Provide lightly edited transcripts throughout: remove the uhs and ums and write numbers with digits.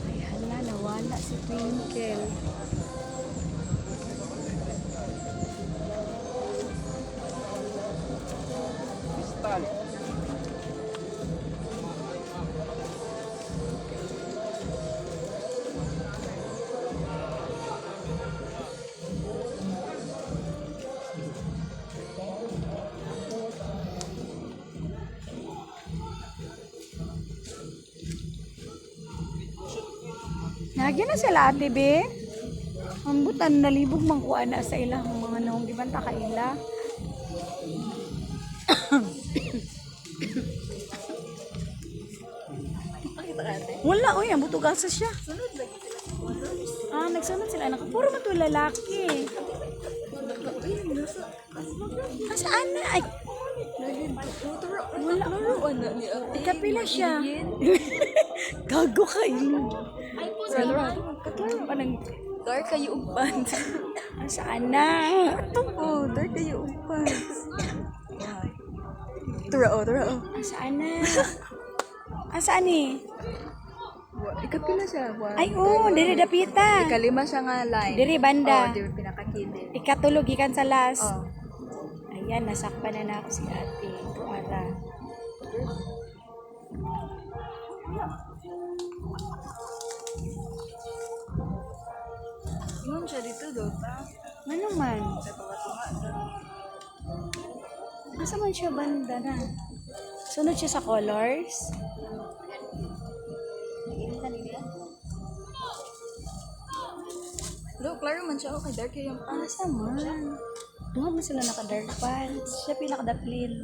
Ay, hala, nawala si Twinkle. Kristal. Nagyan na sila ate be. Ambutan nalibog man kuha na sa ilang mga nung gibanta ka ila. Wala oy, ambuto gasa siya. Sunod lagi sila sa colors. Ah, nagsunod sila anak. Puro man to lalaki. Asaan na? Ay, wala. Laruan na ni ate. Ikapila siya. Gago kayo. Kaklaro ka ng dark kayo ug pants. Asaan na? Oh, dark kayo ug pants. Turao. Asaan na? Asaan ni? Ikapila siya. Ay, oo, diri dapita. Ikalima siya nga line. Diri banda. Oh, diri pinakakilid. Ikatulog ikan sa last. Oh. Ayan, nasakpan na ako si ate. Tuara. Ingon siya dito do ta. Ano man? Sa tunga-tunga sa. Asa man siya banda na? Sunod siya sa colors? Lo, klaro man siya. Okay, dark kayo yung pants. Asa man? Duha man sila naka-dark pants. Siya pinaka-daplin.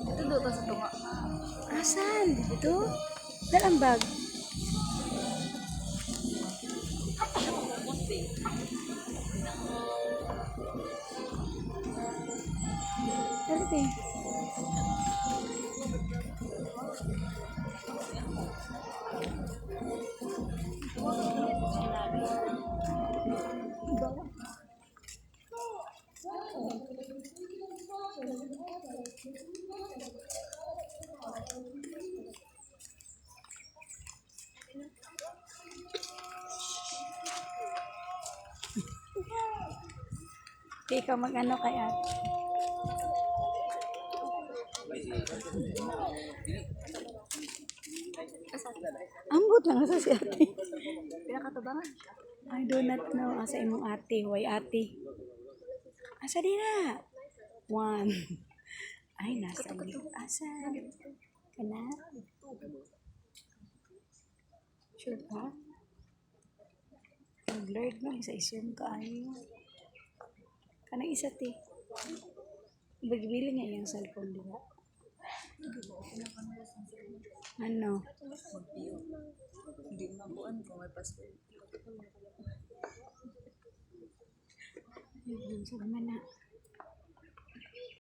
Dito do ta sa tunga. Asan? Dito? Dalang bag. Dali eh. Di ka mag-ano kay ate. Ambot lang sa si ate. Pinakatabangan. I do not know. Asa imong ate. Why ate? Asa di na? One. Ay, nasa ni. Asa? Kana? Sure ka? Nag-blurred mo. Isa-isum ka ayo. Kanang isa ti. Bagibili niya yung cellphone diba? Ano? Hindi mabuan kung may password. Ayun, sa naman na.